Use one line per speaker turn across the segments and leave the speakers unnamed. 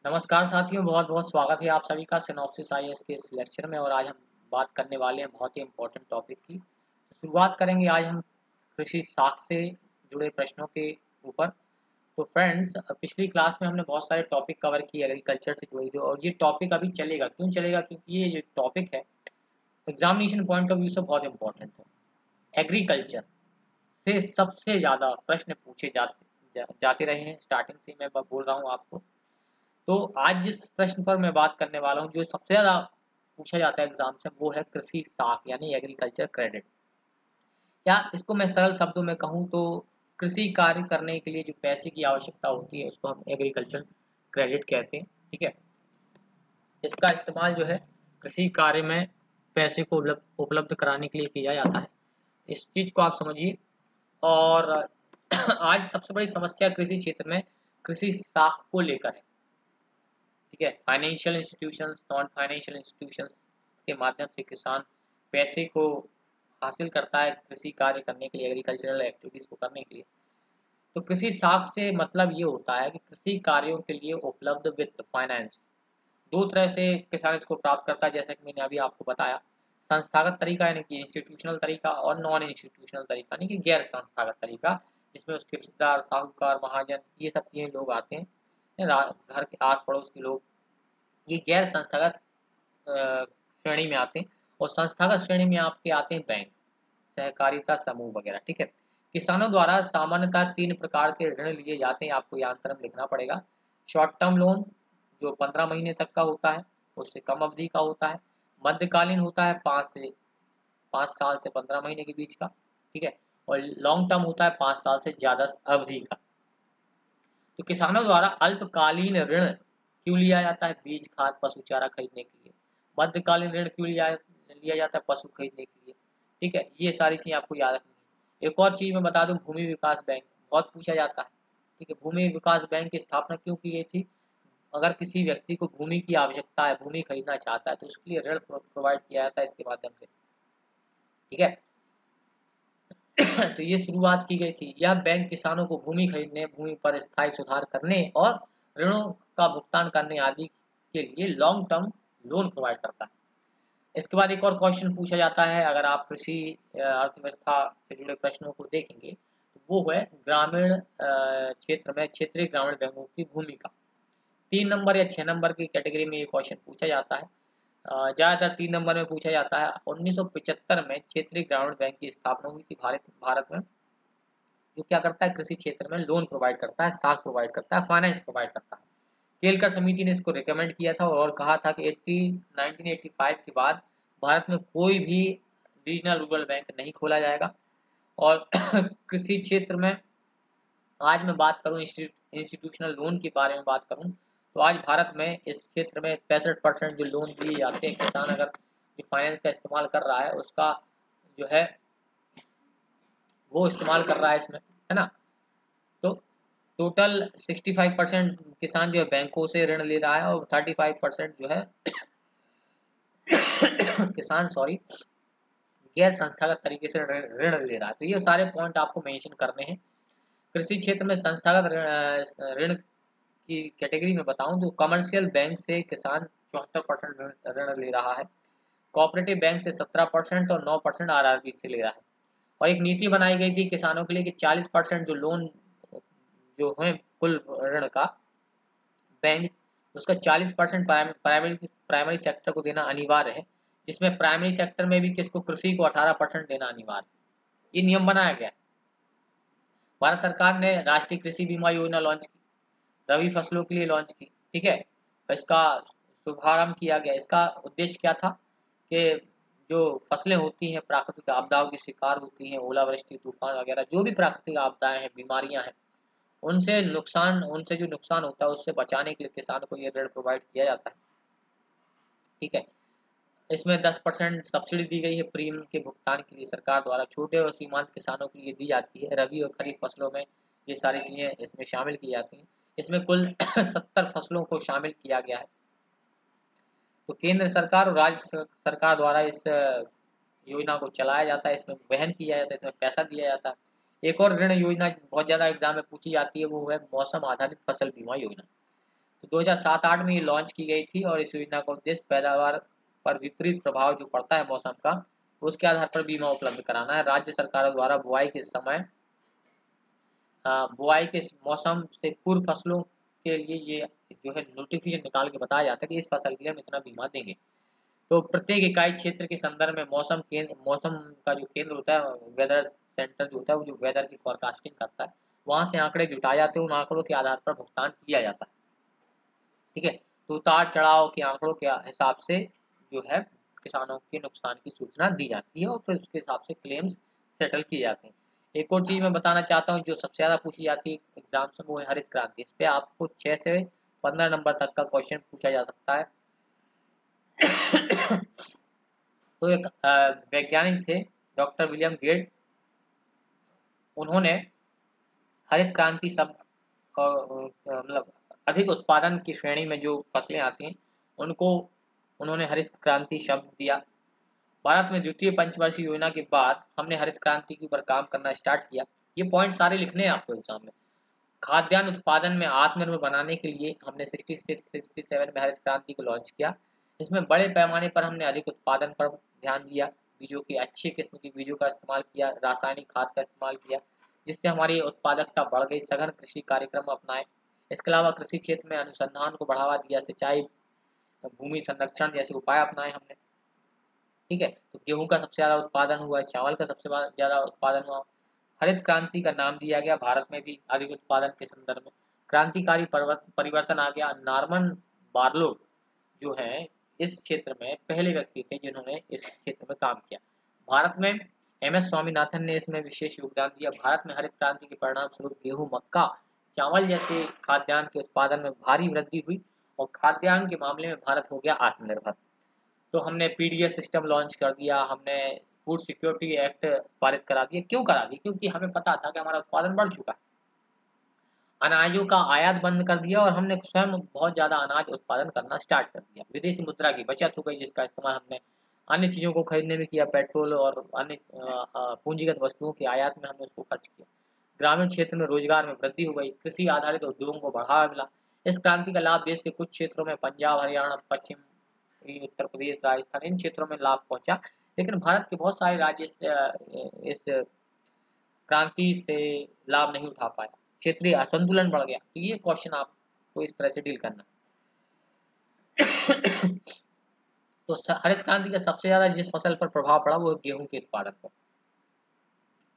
नमस्कार साथियों, बहुत बहुत स्वागत है आप सभी का सिनॉप्सिस आईएएस के इस लेक्चर में। और आज हम बात करने वाले हैं बहुत ही इम्पोर्टेंट टॉपिक की। शुरुआत करेंगे आज हम कृषि साख से जुड़े प्रश्नों के ऊपर। तो फ्रेंड्स, पिछली क्लास में हमने बहुत सारे टॉपिक कवर किए एग्रीकल्चर से जुड़े हुए, और ये टॉपिक अभी चलेगा। क्यों चलेगा? क्योंकि ये जो टॉपिक है एग्जामिनेशन पॉइंट ऑफ व्यू से बहुत इंपॉर्टेंट है। एग्रीकल्चर से सबसे ज़्यादा प्रश्न पूछे जाते रहे हैं, स्टार्टिंग से मैं बोल रहा हूँ आपको। तो आज जिस प्रश्न पर मैं बात करने वाला हूँ, जो सबसे ज़्यादा पूछा जाता है एग्जाम से, वो है कृषि साख यानी एग्रीकल्चर क्रेडिट। या इसको मैं सरल शब्दों में कहूँ तो कृषि कार्य करने के लिए जो पैसे की आवश्यकता होती है उसको हम एग्रीकल्चर क्रेडिट कहते हैं। ठीक है, इसका इस्तेमाल जो है कृषि कार्य में पैसे को उपलब्ध कराने के लिए किया जाता है। इस चीज़ को आप समझिए। और आज सबसे बड़ी समस्या कृषि क्षेत्र में कृषि साख को लेकर है। ठीक है, financial institutions, non financial institutions के माध्यम से किसान पैसे को हासिल करता है कृषि कार्य करने के लिए, एग्रीकल्चरल एक्टिविटीज को करने के लिए। तो कृषि साख से मतलब ये होता है कि कृषि कार्यों के लिए उपलब्ध वित्त, फाइनेंस। दो तरह से किसान इसको प्राप्त करता है, जैसा कि मैंने अभी आपको बताया। संस्थागत तरीका यानी कि इंस्टीट्यूशनल तरीका, और नॉन इंस्टीट्यूशनल तरीका यानी कि गैर संस्थागत तरीका, जिसमें उसके रिश्तेदार, साहूकार, महाजन, ये सब चीजें लोग आते हैं, घर के आस पड़ोस के लोग। ये गैर संस्थागत श्रेणी में आते हैं। और संस्थागत श्रेणी में आपके आते हैं बैंक, सहकारिता समूह वगैरह। ठीक है, किसानों द्वारा सामान्यतः 3 प्रकार के ऋण लिए जाते हैं, आपको ये आंसर में लिखना पड़ेगा। शॉर्ट टर्म लोन जो 15 महीने तक का होता है, उससे कम अवधि का होता है। मध्यकालीन होता है 5 साल से 15 महीने के बीच का। ठीक है, और लॉन्ग टर्म होता है 5 साल से ज़्यादा अवधि का। तो किसानों द्वारा अल्पकालीन ऋण क्यों लिया जाता है? बीज, खाद, पशु चारा खरीदने के लिए। मध्यकालीन ऋण क्यों लिया लिया जाता है? पशु खरीदने के लिए। ठीक है, ये सारी चीजें आपको याद रखनी है। एक और चीज मैं बता दूं, भूमि विकास बैंक बहुत पूछा जाता है। ठीक है, भूमि विकास बैंक की स्थापना क्यों की गई थी? अगर किसी व्यक्ति को भूमि की आवश्यकता है, भूमि खरीदना चाहता है, तो उसके लिए ऋण प्रोवाइड किया जाता है इसके माध्यम से। ठीक है, तो ये शुरुआत की गई थी। यह बैंक किसानों को भूमि खरीदने, भूमि पर स्थायी सुधार करने और ऋणों का भुगतान करने आदि के लिए लॉन्ग टर्म लोन प्रोवाइड करता है। इसके बाद एक और क्वेश्चन पूछा जाता है, अगर आप कृषि अर्थव्यवस्था से जुड़े प्रश्नों को देखेंगे, तो वो है ग्रामीण क्षेत्र में क्षेत्रीय ग्रामीण बैंकों की भूमिका। 3 नंबर या 6 नंबर की कैटेगरी में ये क्वेश्चन पूछा जाता है। ज़्यादातर 3 नंबर में पूछा जाता है। 1975 में क्षेत्रीय ग्रामीण बैंक की स्थापना हुई थी भारत में, जो क्या करता है, कृषि क्षेत्र में लोन प्रोवाइड करता है, साख प्रोवाइड करता है, फाइनेंस प्रोवाइड करता है। केलकर समिति ने इसको रिकमेंड किया था और कहा था कि 1985 के बाद भारत में कोई भी रीजनल रूरल बैंक नहीं खोला जाएगा। और कृषि क्षेत्र में आज मैं बात करूं, इंस्टीट्यूशनल लोन के बारे में बात करूं, तो आज भारत में इस क्षेत्र में 65% जो लोन दिए जाते हैं, किसान अगर जो फाइनेंस का इस्तेमाल कर रहा है उसका जो है वो इस्तेमाल कर रहा है इसमें, है ना। तो टोटल 65% किसान जो है बैंकों से ऋण ले रहा है, और 35% जो है किसान, सॉरी, गैर संस्थागत तरीके से ऋण ले रहा है। तो ये सारे पॉइंट आपको मेंशन करने हैं। कृषि क्षेत्र में संस्थागत ऋण की कैटेगरी में बताऊं तो कमर्शियल बैंक से किसान 74% ऋण ले रहा है, कोऑपरेटिव बैंक से 17% और 9% आरआरबी से ले रहा है। और एक नीति बनाई गई थी किसानों के लिए कि 40% जो लोन जो है कुल ऋण का, बैंक उसका 40% प्राइमरी प्राइमरी सेक्टर को देना अनिवार्य है, जिसमें प्राइमरी सेक्टर में भी किसको, कृषि को 18% देना अनिवार्य है। ये नियम बनाया गया। भारत सरकार ने राष्ट्रीय कृषि बीमा योजना लॉन्च की, रबी फसलों के लिए लॉन्च की। ठीक है, इसका शुभारंभ किया गया। इसका उद्देश्य क्या था कि जो फसलें होती हैं प्राकृतिक आपदाओं की शिकार होती हैं, ओलावृष्टि, तूफान वगैरह जो भी प्राकृतिक आपदाएं हैं, बीमारियां हैं, उनसे जो नुकसान होता है उससे बचाने के लिए किसान को ये ऋण प्रोवाइड किया जाता है। ठीक है, इसमें 10% सब्सिडी दी गई है प्रीमियम के भुगतान के लिए सरकार द्वारा। छोटे और सीमांत किसानों के लिए दी जाती है। रबी और खरीफ फसलों में ये सारी चीज़ें इसमें शामिल की जाती हैं। इसमें कुल 70 फसलों को शामिल किया गया है। तो केंद्र सरकार और राज्य सरकार द्वारा इस योजना को चलाया जाता है, इसमें वहन किया जाता है, इसमें पैसा दिया जाता है। एक और ऋण योजना बहुत ज़्यादा एग्जाम में पूछी जाती है, वो है मौसम आधारित फसल बीमा योजना। तो 2007-8 में ये लॉन्च की गई थी और इस योजना का उद्देश्य पैदावार पर विपरीत प्रभाव जो पड़ता है मौसम का, उसके आधार पर बीमा उपलब्ध कराना है। राज्य सरकारों द्वारा बुआई के समय बुआई के मौसम से पूर्व फसलों के लिए ये जो है नोटिफिकेशन निकाल के बताया जाता है कि इस फसल के लिए हम इतना बीमा देंगे। तो प्रत्येक इकाई क्षेत्र के संदर्भ में मौसम का जो केंद्र होता है, वेदर सेंटर जो होता है, वो जो वेदर की फोरकास्टिंग करता है, वहां से आंकड़े जुटाए जाते हैं। उन आंकड़ों के आधार पर भुगतान किया जाता है। ठीक है, तो उतार चढ़ाव के आंकड़ों के हिसाब से जो है किसानों के नुकसान की सूचना दी जाती है और फिर उसके हिसाब से क्लेम्स सेटल किए जाते हैं। एक और चीज मैं बताना चाहता हूँ जो सबसे ज्यादा पूछी जाती है एग्जाम्स में, वो है हरित क्रांति। इस पे आपको 6 से 15 नंबर तक का क्वेश्चन पूछा जा सकता है। तो एक वैज्ञानिक थे डॉक्टर विलियम गेट, उन्होंने हरित क्रांति शब्द मतलब अधिक उत्पादन की श्रेणी में जो फसलें आती हैं उनको उन्होंने हरित क्रांति शब्द दिया। भारत में द्वितीय पंचवर्षीय योजना के बाद हमने हरित क्रांति के ऊपर काम करना स्टार्ट किया। ये पॉइंट सारे लिखने हैं आपको एग्जाम में। खाद्यान्न उत्पादन में आत्मनिर्भर बनाने के लिए हमने 66-67 में हरित क्रांति को लॉन्च किया। इसमें बड़े पैमाने पर हमने अधिक उत्पादन पर ध्यान दिया, बीजों के अच्छी किस्म के बीजों का इस्तेमाल किया, रासायनिक खाद का इस्तेमाल किया, जिससे हमारी उत्पादकता बढ़ गई। सघन कृषि कार्यक्रम अपनाए। इसके अलावा कृषि क्षेत्र में अनुसंधान को बढ़ावा दिया, सिंचाई, भूमि संरक्षण जैसे उपाय अपनाए हमने। ठीक है, तो गेहूं का सबसे ज्यादा उत्पादन हुआ, चावल का सबसे ज्यादा उत्पादन हुआ। हरित क्रांति का नाम दिया गया भारत में भी अधिक उत्पादन के संदर्भ में। क्रांतिकारी परिवर्तन आ गया। नॉर्मन बार्लो जो है इस क्षेत्र में पहले व्यक्ति थे जिन्होंने इस क्षेत्र में काम किया। भारत में एम एस स्वामीनाथन ने इसमें विशेष योगदान दिया। भारत में हरित क्रांति के परिणाम स्वरूप गेहूं, मक्का, चावल जैसे खाद्यान्न के उत्पादन में भारी वृद्धि हुई और खाद्यान्न के मामले में भारत हो गया आत्मनिर्भर। तो हमने पीडीएस सिस्टम लॉन्च कर दिया, हमने फूड सिक्योरिटी एक्ट पारित करा दिया। क्यों करा दिया? क्योंकि हमें पता था कि हमारा उत्पादन बढ़ चुका है। अनाजों का आयात बंद कर दिया और हमने स्वयं बहुत ज़्यादा अनाज उत्पादन करना स्टार्ट कर दिया। विदेशी मुद्रा की बचत हो गई, जिसका इस्तेमाल हमने अन्य चीज़ों को खरीदने में किया। पेट्रोल और अन्य पूंजीगत वस्तुओं के आयात में हमने उसको खर्च किया। ग्रामीण क्षेत्र में रोजगार में वृद्धि हो गई, कृषि आधारित उद्योगों को बढ़ावा मिला। इस क्रांति का लाभ देश के कुछ क्षेत्रों में, पंजाब, हरियाणा, पश्चिम उत्तर प्रदेश, राजस्थान, इन क्षेत्रों में लाभ पहुंचा। लेकिन भारत के बहुत सारे राज्य इस क्रांति से लाभ नहीं उठा पाया। क्षेत्रीय असंतुलन बढ़ गया। तो ये क्वेश्चन आपको इस तरह से डील करना है। तो हरित क्रांति का सबसे ज्यादा जिस फसल पर प्रभाव पड़ा वो गेहूं के उत्पादन पर।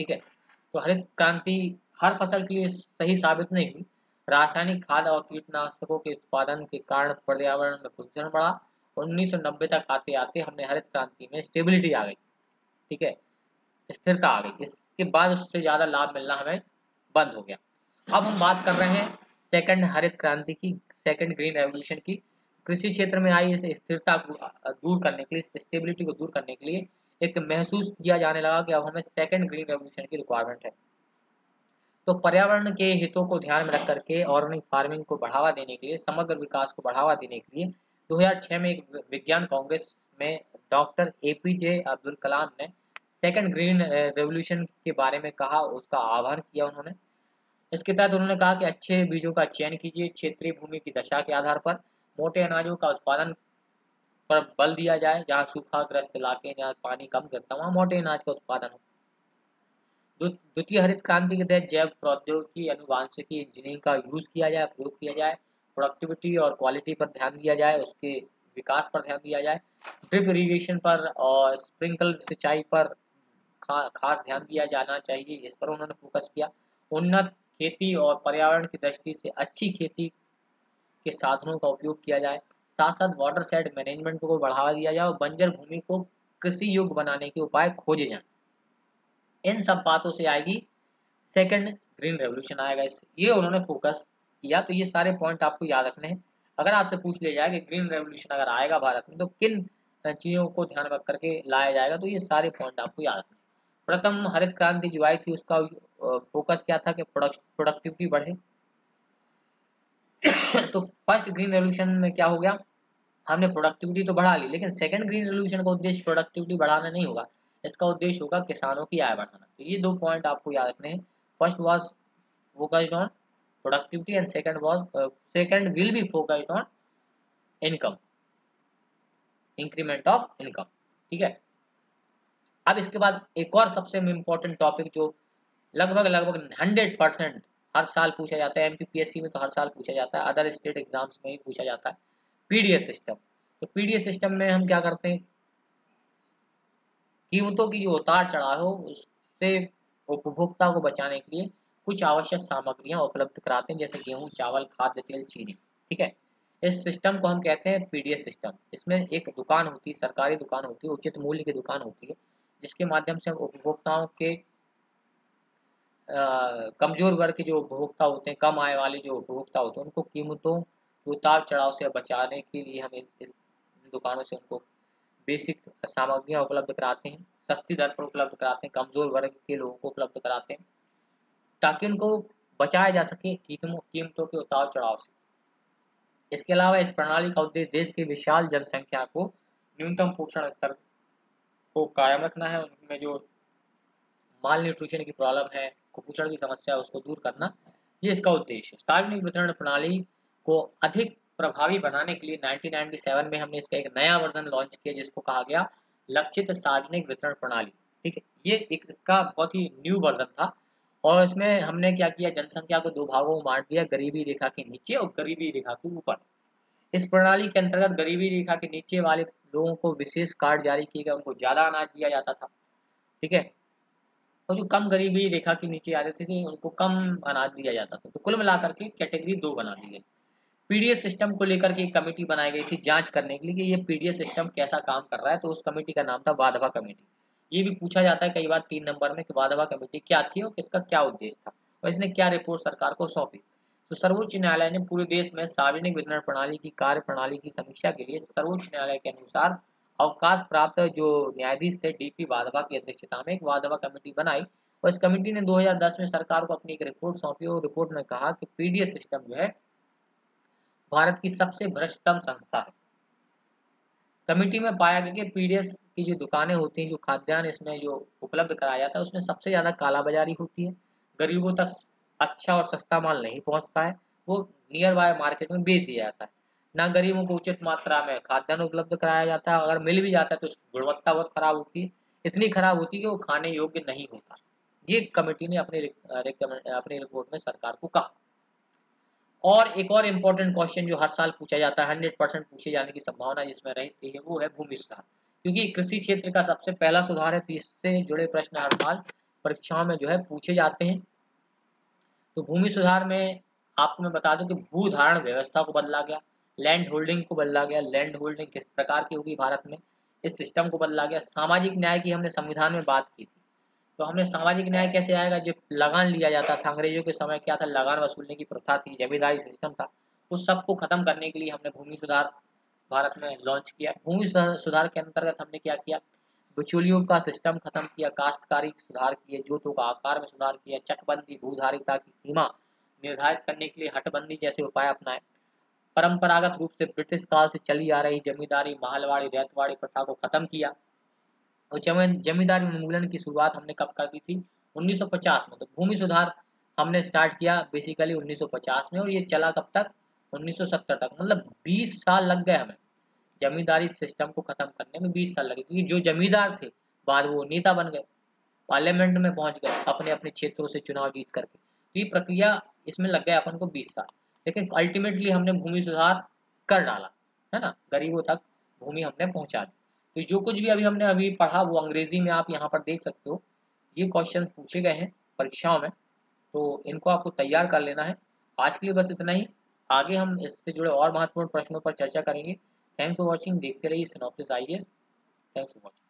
ठीक है, तो हरित क्रांति हर फसल के लिए सही साबित नहीं हुई। रासायनिक खाद और कीटनाशकों के उत्पादन के कारण पर्यावरण में प्रदूषण बढ़ा। 1990 तक आते आते हमने हरित क्रांति में स्टेबिलिटी आ गई। ठीक है, स्थिरता आ गई। इसके बाद उससे ज्यादा लाभ मिलना हमें बंद हो गया। अब हम बात कर रहे हैं सेकंड हरित क्रांति की, सेकंड ग्रीन रेवोल्यूशन की। कृषि क्षेत्र में आई इस स्थिरता को दूर करने के लिए, स्टेबिलिटी को दूर करने के लिए एक महसूस किया जाने लगा कि अब हमें सेकंड ग्रीन रेवोल्यूशन की रिक्वायरमेंट है। तो पर्यावरण के हितों को ध्यान में रख करके ऑर्गेनिक फार्मिंग को बढ़ावा देने के लिए, समग्र विकास को बढ़ावा देने के लिए 2006 में एक विज्ञान कांग्रेस में डॉक्टर एपीजे अब्दुल कलाम ने सेकंड ग्रीन रेवोल्यूशन के बारे में कहा, उसका आह्वान किया उन्होंने। इसके तहत उन्होंने कहा कि अच्छे बीजों का चयन कीजिए, क्षेत्रीय भूमि की दशा के आधार पर मोटे अनाजों का उत्पादन पर बल दिया जाए। जहाँ सूखाग्रस्त इलाके, जहाँ पानी कम गिरता, वहाँ मोटे अनाज का उत्पादन हो। द्वितीय हरित क्रांति के तहत जैव प्रौद्योगिकी, अनुवांशिकी, इंजीनियरिंग का यूज किया जाए, प्रयोग किया जाए। प्रोडक्टिविटी और क्वालिटी पर ध्यान दिया जाए, उसके विकास पर ध्यान दिया जाए। ड्रिप इरीगेशन पर और स्प्रिंकल सिंचाई पर खास ध्यान दिया जाना चाहिए, इस पर उन्होंने फोकस किया। उन्नत खेती और पर्यावरण की दृष्टि से अच्छी खेती के साधनों का उपयोग किया जाए। साथ साथ वाटर सेट मैनेजमेंट को बढ़ावा दिया जाए और बंजर भूमि को कृषि योग्य बनाने के उपाय खोजे जाएं। इन सब बातों से आएगी सेकंड ग्रीन रेवोल्यूशन आएगा। इससे ये उन्होंने फोकस किया। तो ये सारे पॉइंट आपको याद रखने हैं। अगर आपसे पूछ लिया जाए कि ग्रीन रेवोल्यूशन अगर आएगा भारत में तो किन चीजों को ध्यान रख करके लाया जाएगा, तो ये सारे पॉइंट आपको याद रखने हैं। प्रथम हरित क्रांति जो आई थी उसका फोकस क्या था कि प्रोडक्टिविटी बढ़े। तो फर्स्ट ग्रीन रेवोल्यूशन में क्या हो गया, हमने प्रोडक्टिविटी तो बढ़ा ली, लेकिन सेकंड ग्रीन रेवोल्यूशन का उद्देश्य प्रोडक्टिविटी बढ़ाना नहीं होगा, इसका उद्देश्य होगा किसानों की आय बढ़ाना। तो ये दो पॉइंट आपको याद रखने हैं। First was focused on productivity, and second will be focused on income, increment of income. ठीक है। अब इसके बाद एक और सबसे इम्पोर्टेंट टॉपिक जो लगभग 100% हर साल पूछा जाता है, एमपीपीएससी में तो हर साल पूछा जाता है, अदर स्टेट एग्जाम्स में भी पूछा जाता है, पीडीएस सिस्टम। तो पीडीएस सिस्टम में हम क्या करते हैं, कीमतों की जो उतार चढ़ाव हो उससे उपभोक्ता को बचाने के लिए कुछ आवश्यक सामग्रियां उपलब्ध कराते हैं, जैसे गेहूं, चावल, खाद्य तेल, चीनी। ठीक है। इस सिस्टम को हम कहते हैं पीडीएस सिस्टम। इसमें एक दुकान होती है, सरकारी दुकान होती है, उचित मूल्य की दुकान होती है, जिसके माध्यम से हम उपभोक्ताओं के कमजोर वर्ग के जो उपभोक्ता होते हैं, कम आय वाले जो उपभोक्ता होते हैं, उनको कीमतों के उतार चढ़ाव से बचाने के लिए हम इस दुकानों से उनको बेसिक सामग्रियां उपलब्ध कराते हैं, सस्ती दर पर उपलब्ध कराते हैं, कमजोर वर्ग के लोगों को उपलब्ध कराते हैं, ताकि उनको बचाया जा सके कीमतों के उतार चढ़ाव से। इसके अलावा इस प्रणाली का उद्देश्य देश की विशाल जनसंख्या को न्यूनतम पोषण स्तर को कायम रखना है, उनमें जो माल न्यूट्रिशन की प्रॉब्लम है, कुपोषण की समस्या है, उसको दूर करना, ये इसका उद्देश्य है। सार्वजनिक वितरण प्रणाली को अधिक प्रभावी बनाने के लिए 1997 में हमने इसका एक नया वर्जन लॉन्च किया, जिसको कहा गया लक्षित सार्वजनिक वितरण प्रणाली। ठीक है। ये एक इसका बहुत ही न्यू वर्जन था, और इसमें हमने क्या किया, जनसंख्या को दो भागों में बांट दिया, गरीबी रेखा के नीचे और गरीबी रेखा के ऊपर। इस प्रणाली के अंतर्गत गरीबी रेखा के नीचे वाले लोगों को विशेष कार्ड जारी किए गए, उनको ज्यादा अनाज दिया जाता था। ठीक है। और जो कम गरीबी रेखा के नीचे आ जाते थे, उनको कम अनाज दिया जाता था। तो कुल मिलाकर के कैटेगरी दो बना दी गई। पीडीएस सिस्टम को लेकर के एक कमेटी बनाई गई थी जांच करने के लिए कि ये पीडीएस सिस्टम कैसा काम कर रहा है। तो उस कमेटी का नाम था वाधवा कमेटी। ये भी पूछा जाता है कई बार 3 नंबर में कि वाधवा कमेटी क्या थी और किसका क्या उद्देश्य था, और इसने क्या रिपोर्ट सरकार को सौंपी। तो सर्वोच्च न्यायालय ने पूरे देश में सार्वजनिक वितरण प्रणाली की कार्य प्रणाली की समीक्षा के लिए सर्वोच्च न्यायालय के अनुसार अवकाश प्राप्त जो न्यायाधीश थे डीपी वाधवा की अध्यक्षता में एक वाधवा कमेटी बनाई, और इस कमेटी ने 2010 में सरकार को अपनी एक रिपोर्ट सौंपी, और रिपोर्ट में कहा कि पीडीएस सिस्टम जो है भारत की सबसे भ्रष्टतम संस्था है। कमेटी में पाया गया कि पीडीएस की जो दुकानें होती हैं, जो खाद्यान्न इसमें जो उपलब्ध कराया जाता है, उसमें सबसे ज़्यादा कालाबाजारी होती है, गरीबों तक अच्छा और सस्ता माल नहीं पहुंचता है, वो नियर बाय मार्केट में बेच दिया जाता है, ना गरीबों को उचित मात्रा में खाद्यान्न उपलब्ध कराया जाता है, अगर मिल भी जाता है तो उसकी गुणवत्ता बहुत खराब होती है, इतनी खराब होती है कि वो खाने योग्य नहीं होता। ये कमेटी ने अपनी रिपोर्ट में सरकार को कहा। और एक और इम्पोर्टेंट क्वेश्चन जो हर साल पूछा जाता है, 100% पूछे जाने की संभावना जिसमें रहती है, वो है भूमि सुधार। क्योंकि कृषि क्षेत्र का सबसे पहला सुधार है, तो इससे जुड़े प्रश्न हर साल परीक्षाओं में जो है पूछे जाते हैं। तो भूमि सुधार में आपको मैं बता दूं कि भू धारण व्यवस्था को बदला गया, लैंड होल्डिंग को बदला गया, लैंड होल्डिंग किस प्रकार की होगी भारत में, इस सिस्टम को बदला गया। सामाजिक न्याय की हमने संविधान में बात की थी, तो हमने सामाजिक न्याय कैसे आएगा, जो लगान लिया जाता था अंग्रेजों के समय, क्या था, लगान वसूलने की प्रथा थी, जमींदारी सिस्टम था, उस सब को खत्म करने के लिए हमने भूमि सुधार भारत में लॉन्च किया। भूमि सुधार के अंतर्गत हमने क्या किया, बिचौलियों का सिस्टम खत्म किया, काश्तकारी सुधार किए, जोतों का आकार में सुधार किया, चकबंदी, भूधारिता की सीमा निर्धारित करने के लिए हटबंदी जैसे उपाय अपनाए। परंपरागत रूप से ब्रिटिश काल से चली आ रही जमींदारी, महलवाड़ी, रैयतवाड़ी प्रथा को खत्म किया। और जमींदारी उन्मूलन की शुरुआत हमने कब कर दी थी, 1950 में। तो भूमि सुधार हमने स्टार्ट किया बेसिकली 1950 में, और ये चला कब तक, 1970 तक। मतलब 20 साल लग गए हमें जमींदारी सिस्टम को खत्म करने में, 20 साल लगे, क्योंकि जो जमींदार थे बाद वो नेता बन गए, पार्लियामेंट में पहुंच गए अपने अपने क्षेत्रों से चुनाव जीत करके। तो ये प्रक्रिया इसमें लग गया अपन को 20 साल, लेकिन अल्टीमेटली हमने भूमि सुधार कर डाला, है ना, गरीबों तक भूमि हमने पहुंचा दी। तो जो कुछ भी हमने अभी पढ़ा वो अंग्रेजी में आप यहाँ पर देख सकते हो, ये क्वेश्चन पूछे गए हैं परीक्षाओं में, तो इनको आपको तैयार कर लेना है। आज के लिए बस इतना ही, आगे हम इससे जुड़े और महत्वपूर्ण प्रश्नों पर चर्चा करेंगे। थैंक्स फॉर वॉचिंग, देखते रहिए synopsis IAS. Thanks for watching.